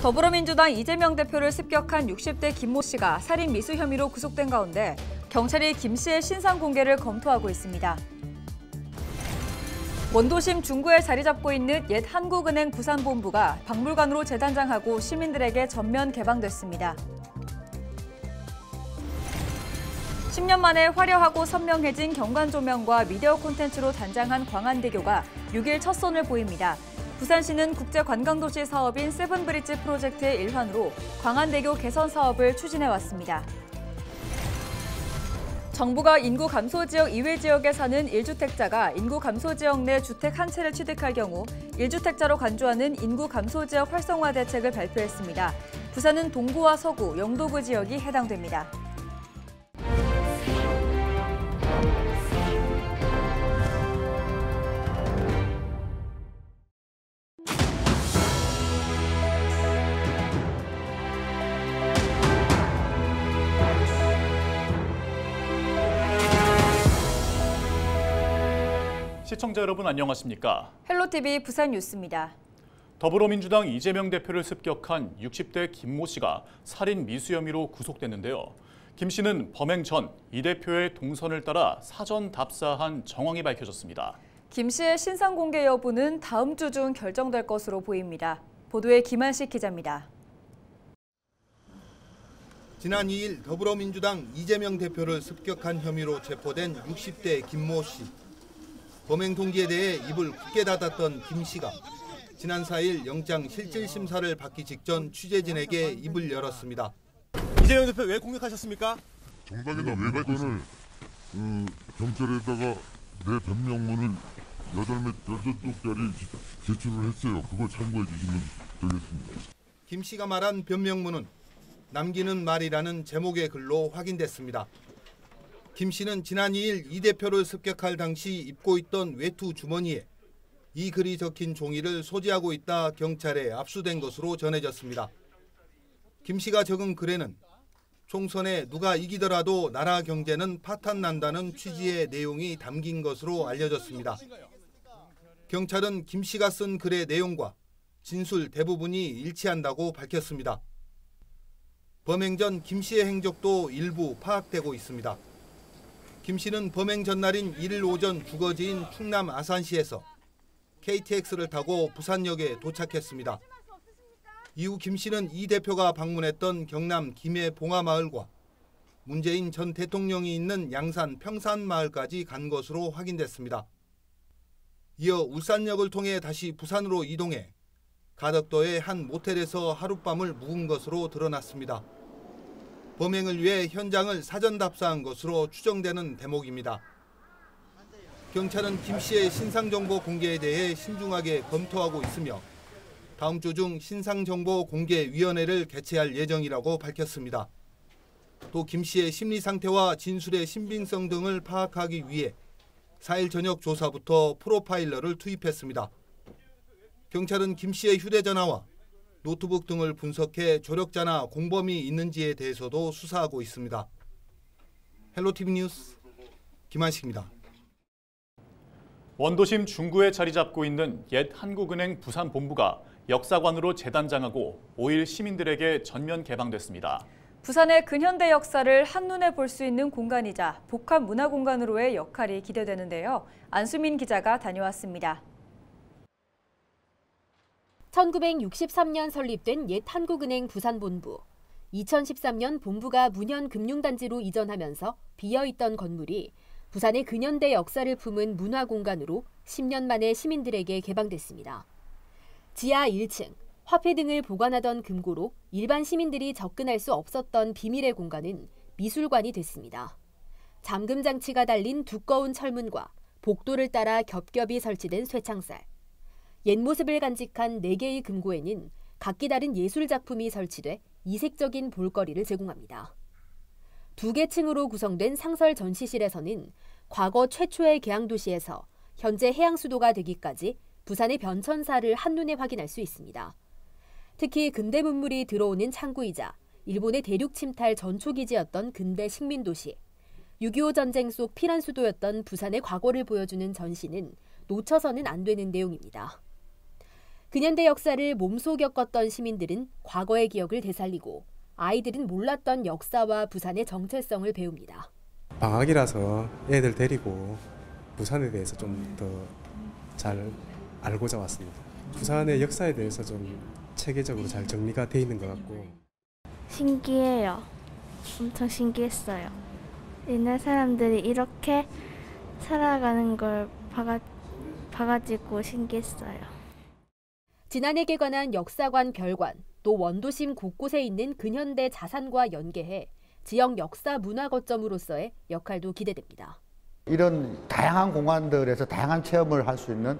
더불어민주당 이재명 대표를 습격한 60대 김모 씨가 살인 미수 혐의로 구속된 가운데 경찰이 김 씨의 신상 공개를 검토하고 있습니다. 원도심 중구에 자리 잡고 있는 옛 한국은행 부산본부가 박물관으로 재단장하고 시민들에게 전면 개방됐습니다. 10년 만에 화려하고 선명해진 경관 조명과 미디어 콘텐츠로 단장한 광안대교가 6일 첫 손을 보입니다. 부산시는 국제관광도시 사업인 세븐브릿지 프로젝트의 일환으로 광안대교 개선 사업을 추진해왔습니다. 정부가 인구 감소 지역 이외 지역에 사는 1주택자가 인구 감소 지역 내 주택 한 채를 취득할 경우 1주택자로 간주하는 인구 감소 지역 활성화 대책을 발표했습니다. 부산은 동구와 서구, 영도구 지역이 해당됩니다. 시청자 여러분 안녕하십니까? 헬로티비 부산 뉴스입니다. 더불어민주당 이재명 대표를 습격한 60대 김모 씨가 살인 미수 혐의로 구속됐는데요. 김 씨는 범행 전 이 대표의 동선을 따라 사전 답사한 정황이 밝혀졌습니다. 김 씨의 신상 공개 여부는 다음 주 중 결정될 것으로 보입니다. 보도에 김한식 기자입니다. 지난 2일 더불어민주당 이재명 대표를 습격한 혐의로 체포된 60대 김모 씨. 범행 동기에 대해 입을 굳게 닫았던 김 씨가 지난 4일 영장 실질 심사를 받기 직전 취재진에게 입을 열었습니다. 이재명 대표 왜 공격하셨습니까? 정당이나 외곽권을 경찰에다가 내 변명문을 8쪽짜리 제출을 했어요. 그걸 참고해 주시면 되겠습니다. 김 씨가 말한 변명문은 남기는 말이라는 제목의 글로 확인됐습니다. 김 씨는 지난 2일 이 대표를 습격할 당시 입고 있던 외투 주머니에 이 글이 적힌 종이를 소지하고 있다 경찰에 압수된 것으로 전해졌습니다. 김 씨가 적은 글에는 총선에 누가 이기더라도 나라 경제는 파탄난다는 취지의 내용이 담긴 것으로 알려졌습니다. 경찰은 김 씨가 쓴 글의 내용과 진술 대부분이 일치한다고 밝혔습니다. 범행 전 김 씨의 행적도 일부 파악되고 있습니다. 김 씨는 범행 전날인 1일 오전 주거지인 충남 아산시에서 KTX를 타고 부산역에 도착했습니다. 이후 김 씨는 이 대표가 방문했던 경남 김해 봉화마을과 문재인 전 대통령이 있는 양산 평산마을까지 간 것으로 확인됐습니다. 이어 울산역을 통해 다시 부산으로 이동해 가덕도의 한 모텔에서 하룻밤을 묵은 것으로 드러났습니다. 범행을 위해 현장을 사전 답사한 것으로 추정되는 대목입니다. 경찰은 김 씨의 신상정보 공개에 대해 신중하게 검토하고 있으며 다음 주 중 신상정보공개위원회를 개최할 예정이라고 밝혔습니다. 또 김 씨의 심리 상태와 진술의 신빙성 등을 파악하기 위해 4일 저녁 조사부터 프로파일러를 투입했습니다. 경찰은 김 씨의 휴대전화와 노트북 등을 분석해 조력자나 공범이 있는지에 대해서도 수사하고 있습니다. 헬로티비 뉴스 김한식입니다. 원도심 중구에 자리 잡고 있는 옛 한국은행 부산본부가 역사관으로 재단장하고 5일 시민들에게 전면 개방됐습니다. 부산의 근현대 역사를 한눈에 볼 수 있는 공간이자 복합문화공간으로의 역할이 기대되는데요. 안수민 기자가 다녀왔습니다. 1963년 설립된 옛 한국은행 부산본부. 2013년 본부가 문현금융단지로 이전하면서 비어있던 건물이 부산의 근현대 역사를 품은 문화공간으로 10년 만에 시민들에게 개방됐습니다. 지하 1층, 화폐 등을 보관하던 금고로 일반 시민들이 접근할 수 없었던 비밀의 공간은 미술관이 됐습니다. 잠금 장치가 달린 두꺼운 철문과 복도를 따라 겹겹이 설치된 쇠창살. 옛 모습을 간직한 4개의 금고에는 각기 다른 예술 작품이 설치돼 이색적인 볼거리를 제공합니다. 2개 층으로 구성된 상설 전시실에서는 과거 최초의 계양도시에서 현재 해양 수도가 되기까지 부산의 변천사를 한눈에 확인할 수 있습니다. 특히 근대 문물이 들어오는 창구이자 일본의 대륙 침탈 전초기지였던 근대 식민도시, 6.25 전쟁 속 피란 수도였던 부산의 과거를 보여주는 전시는 놓쳐서는 안 되는 내용입니다. 근현대 역사를 몸소 겪었던 시민들은 과거의 기억을 되살리고 아이들은 몰랐던 역사와 부산의 정체성을 배웁니다. 방학이라서 애들 데리고 부산에 대해서 좀 더 잘 알고자 왔습니다. 부산의 역사에 대해서 좀 체계적으로 잘 정리가 돼 있는 것 같고 신기해요. 엄청 신기했어요. 옛날 사람들이 이렇게 살아가는 걸 봐가지고 신기했어요. 진안에 개관한 역사관 별관, 또 원도심 곳곳에 있는 근현대 자산과 연계해 지역 역사 문화 거점으로서의 역할도 기대됩니다. 이런 다양한 공간들에서 다양한 체험을 할 수 있는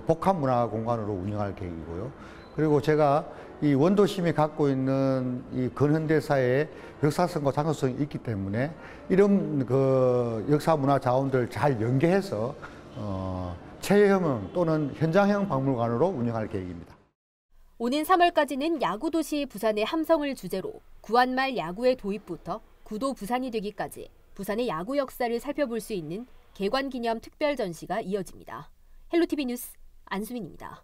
복합 문화 공간으로 운영할 계획이고요. 그리고 제가 이 원도심이 갖고 있는 이 근현대사의 역사성과 장소성이 있기 때문에 이런 그 역사 문화 자원들을 잘 연계해서 체험 또는 현장형 박물관으로 운영할 계획입니다. 오는 3월까지는 야구도시 부산의 함성을 주제로 구한말 야구의 도입부터 구도 부산이 되기까지 부산의 야구 역사를 살펴볼 수 있는 개관 기념 특별 전시가 이어집니다. 헬로티비 뉴스 안수민입니다.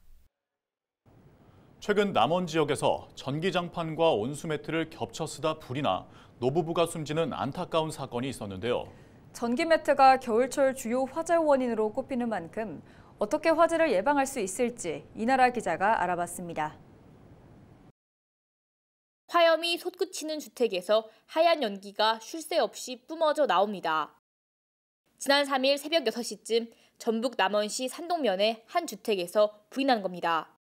최근 남원 지역에서 전기장판과 온수매트를 겹쳐 쓰다 불이 나 노부부가 숨지는 안타까운 사건이 있었는데요. 전기 매트가 겨울철 주요 화재 원인으로 꼽히는 만큼 어떻게 화재를 예방할 수 있을지 이나라 기자가 알아봤습니다. 화염이 솟구치는 주택에서 하얀 연기가 쉴 새 없이 뿜어져 나옵니다. 지난 3일 새벽 6시쯤 전북 남원시 산동면의 한 주택에서 불이 난 겁니다.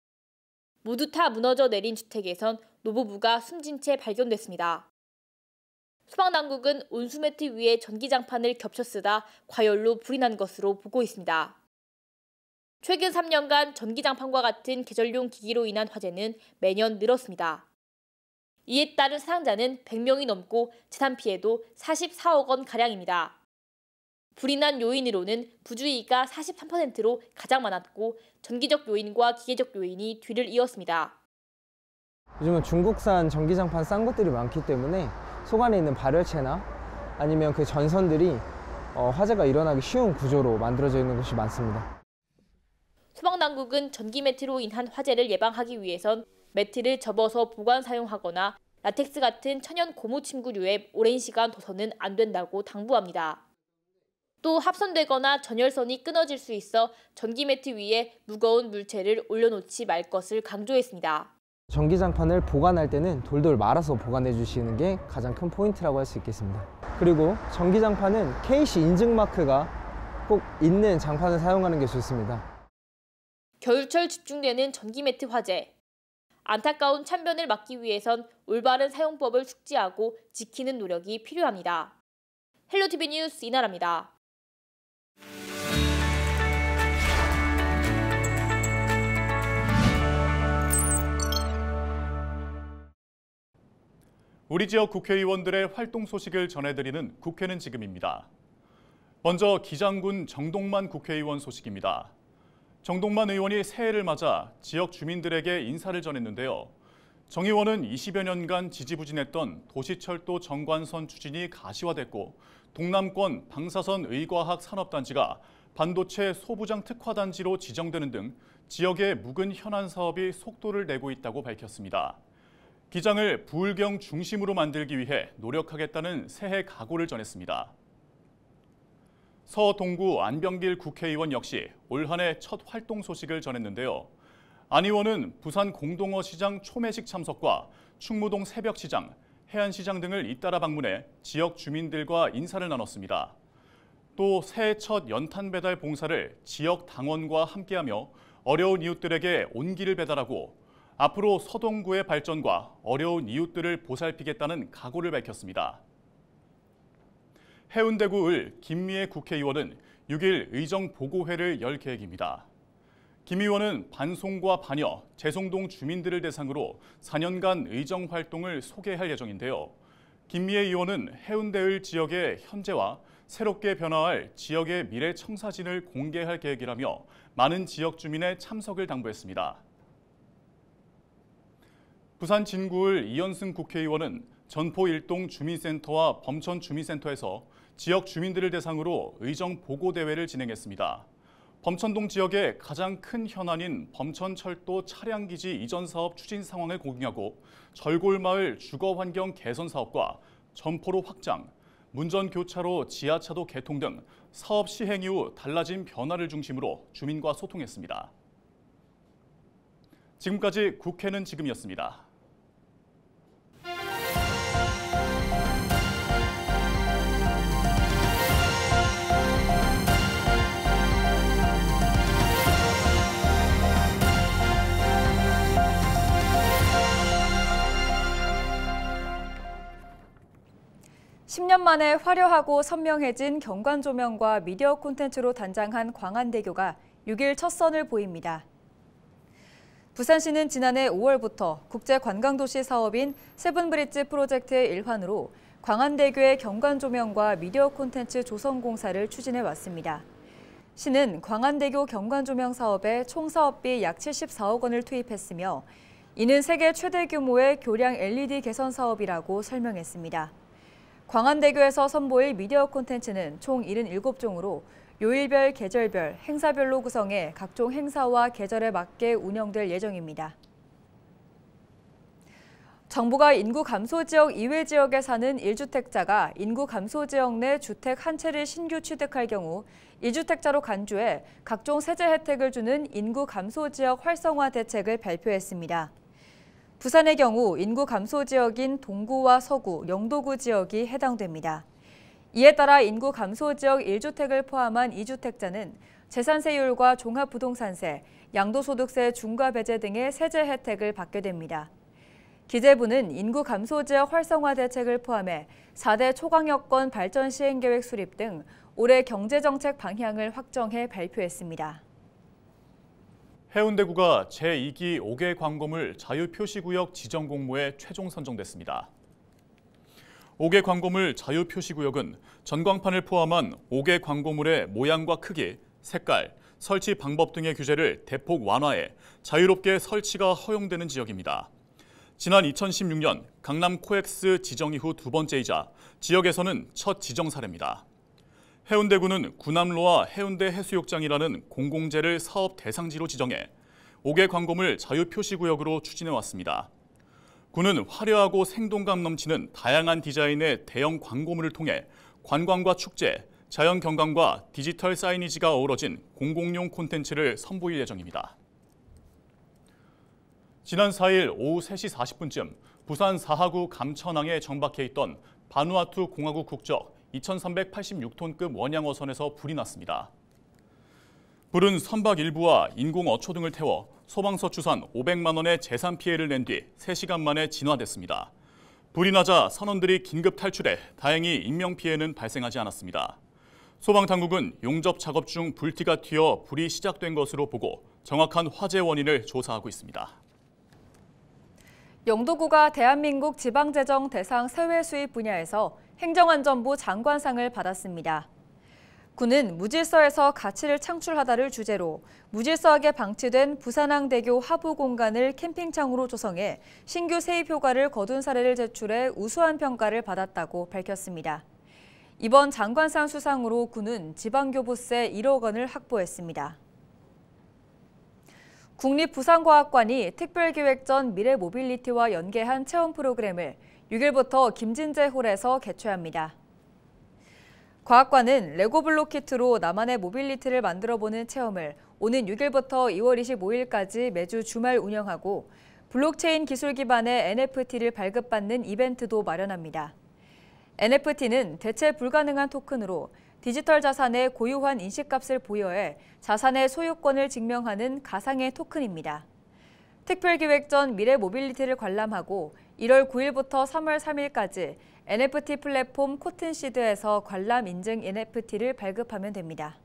모두 타 무너져 내린 주택에선 노부부가 숨진 채 발견됐습니다. 소방당국은 온수매트 위에 전기장판을 겹쳐 쓰다 과열로 불이 난 것으로 보고 있습니다. 최근 3년간 전기장판과 같은 계절용 기기로 인한 화재는 매년 늘었습니다. 이에 따른 사상자는 100명이 넘고 재산 피해도 44억 원가량입니다. 불이 난 요인으로는 부주의가 43%로 가장 많았고 전기적 요인과 기계적 요인이 뒤를 이었습니다. 요즘은 중국산 전기장판 싼 것들이 많기 때문에 속 안에 있는 발열체나 아니면 그 전선들이 화재가 일어나기 쉬운 구조로 만들어져 있는 것이 많습니다. 소방당국은 전기 매트로 인한 화재를 예방하기 위해선 매트를 접어서 보관 사용하거나 라텍스 같은 천연 고무 침구류의 오랜 시간 둬서는 안 된다고 당부합니다. 또 합선되거나 전열선이 끊어질 수 있어 전기 매트 위에 무거운 물체를 올려놓지 말 것을 강조했습니다. 전기장판을 보관할 때는 돌돌 말아서 보관해 주시는 게 가장 큰 포인트라고 할 수 있겠습니다. 그리고 전기장판은 KC 인증 마크가 꼭 있는 장판을 사용하는 게 좋습니다. 겨울철 집중되는 전기 매트 화재. 안타까운 참변을 막기 위해선 올바른 사용법을 숙지하고 지키는 노력이 필요합니다. 헬로티비 뉴스 이나라입니다. 우리 지역 국회의원들의 활동 소식을 전해드리는 국회는 지금입니다. 먼저 기장군 정동만 국회의원 소식입니다. 정동만 의원이 새해를 맞아 지역 주민들에게 인사를 전했는데요. 정 의원은 20여 년간 지지부진했던 도시철도 정관선 추진이 가시화됐고 동남권 방사선 의과학 산업단지가 반도체 소부장 특화단지로 지정되는 등 지역의 묵은 현안 사업이 속도를 내고 있다고 밝혔습니다. 기장을 부울경 중심으로 만들기 위해 노력하겠다는 새해 각오를 전했습니다. 서동구 안병길 국회의원 역시 올 한 해 첫 활동 소식을 전했는데요. 안 의원은 부산 공동어 시장 초매식 참석과 충무동 새벽시장, 해안시장 등을 잇따라 방문해 지역 주민들과 인사를 나눴습니다. 또 새해 첫 연탄 배달 봉사를 지역 당원과 함께하며 어려운 이웃들에게 온기를 배달하고 앞으로 서동구의 발전과 어려운 이웃들을 보살피겠다는 각오를 밝혔습니다. 해운대구 을 김미애 국회의원은 6일 의정보고회를 열 계획입니다. 김 의원은 반송과 반여, 재송동 주민들을 대상으로 4년간 의정활동을 소개할 예정인데요. 김미애 의원은 해운대을 지역의 현재와 새롭게 변화할 지역의 미래 청사진을 공개할 계획이라며 많은 지역 주민의 참석을 당부했습니다. 부산 진구을 이현승 국회의원은 전포 일동 주민센터와 범천 주민센터에서 지역 주민들을 대상으로 의정 보고 대회를 진행했습니다. 범천동 지역의 가장 큰 현안인 범천철도 차량기지 이전 사업 추진 상황을 공유하고 절골마을 주거환경 개선 사업과 점포로 확장, 문전교차로 지하차도 개통 등 사업 시행 이후 달라진 변화를 중심으로 주민과 소통했습니다. 지금까지 국회는 지금이었습니다. (10년) 만에 화려하고 선명해진 경관 조명과 미디어 콘텐츠로 단장한 광안대교가 6일 첫 선을 보입니다. 부산시는 지난해 5월부터 국제관광도시 사업인 세븐브릿지 프로젝트의 일환으로 광안대교의 경관 조명과 미디어 콘텐츠 조성 공사를 추진해 왔습니다. 시는 광안대교 경관 조명 사업에 총 사업비 약 74억 원을 투입했으며 이는 세계 최대 규모의 교량 LED 개선 사업이라고 설명했습니다. 광안대교에서 선보일 미디어 콘텐츠는 총 77종으로 요일별, 계절별, 행사별로 구성해 각종 행사와 계절에 맞게 운영될 예정입니다. 정부가 인구 감소 지역 이외 지역에 사는 1주택자가 인구 감소 지역 내 주택 한 채를 신규 취득할 경우 1주택자로 간주해 각종 세제 혜택을 주는 인구 감소 지역 활성화 대책을 발표했습니다. 부산의 경우 인구 감소 지역인 동구와 서구, 영도구 지역이 해당됩니다. 이에 따라 인구 감소 지역 1주택을 포함한 2주택자는 재산세율과 종합부동산세, 양도소득세 중과 배제 등의 세제 혜택을 받게 됩니다. 기재부는 인구 감소 지역 활성화 대책을 포함해 4대 초강력권 발전 시행계획 수립 등 올해 경제정책 방향을 확정해 발표했습니다. 해운대구가 제2기 5개 광고물 자유표시구역 지정 공모에 최종 선정됐습니다. 5개 광고물 자유표시구역은 전광판을 포함한 5개 광고물의 모양과 크기, 색깔, 설치 방법 등의 규제를 대폭 완화해 자유롭게 설치가 허용되는 지역입니다. 지난 2016년 강남 코엑스 지정 이후 두 번째이자 지역에서는 첫 지정 사례입니다. 해운대구는 구남로와 해운대 해수욕장이라는 공공재를 사업 대상지로 지정해 5개 광고물 자유표시구역으로 추진해왔습니다. 구는 화려하고 생동감 넘치는 다양한 디자인의 대형 광고물을 통해 관광과 축제, 자연경관과 디지털 사이니지가 어우러진 공공용 콘텐츠를 선보일 예정입니다. 지난 4일 오후 3시 40분쯤 부산 사하구 감천항에 정박해 있던 바누아투 공화국 국적 2386톤급 원양어선에서 불이 났습니다. 불은 선박 일부와 인공 어초 등을 태워 소방서 추산 500만 원의 재산 피해를 낸 뒤 3시간 만에 진화됐습니다. 불이 나자 선원들이 긴급 탈출해 다행히 인명피해는 발생하지 않았습니다. 소방당국은 용접 작업 중 불티가 튀어 불이 시작된 것으로 보고 정확한 화재 원인을 조사하고 있습니다. 영도구가 대한민국 지방재정 대상 세외 수입 분야에서 행정안전부 장관상을 받았습니다. 구는 무질서에서 가치를 창출하다를 주제로 무질서하게 방치된 부산항대교 하부 공간을 캠핑장으로 조성해 신규 세입 효과를 거둔 사례를 제출해 우수한 평가를 받았다고 밝혔습니다. 이번 장관상 수상으로 구는 지방교부세 1억 원을 확보했습니다. 국립부산과학관이 특별기획전 미래모빌리티와 연계한 체험 프로그램을 6일부터 김진재홀에서 개최합니다. 과학관은 레고블록 키트로 나만의 모빌리티를 만들어보는 체험을 오는 6일부터 2월 25일까지 매주 주말 운영하고 블록체인 기술 기반의 NFT를 발급받는 이벤트도 마련합니다. NFT는 대체 불가능한 토큰으로 디지털 자산의 고유한 인식값을 부여해 자산의 소유권을 증명하는 가상의 토큰입니다. 특별기획전 미래모빌리티를 관람하고 1월 9일부터 3월 3일까지 NFT 플랫폼 코튼시드에서 관람 인증 NFT를 발급하면 됩니다.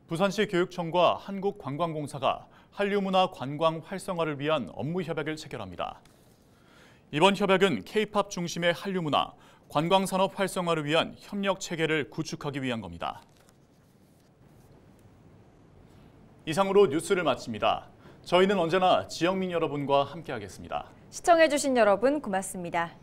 부산시 교육청과 한국관광공사가 한류문화 관광 활성화를 위한 업무 협약을 체결합니다. 이번 협약은 K-팝 중심의 한류문화, 관광산업 활성화를 위한 협력 체계를 구축하기 위한 겁니다. 이상으로 뉴스를 마칩니다. 저희는 언제나 지역민 여러분과 함께하겠습니다. 시청해주신 여러분 고맙습니다.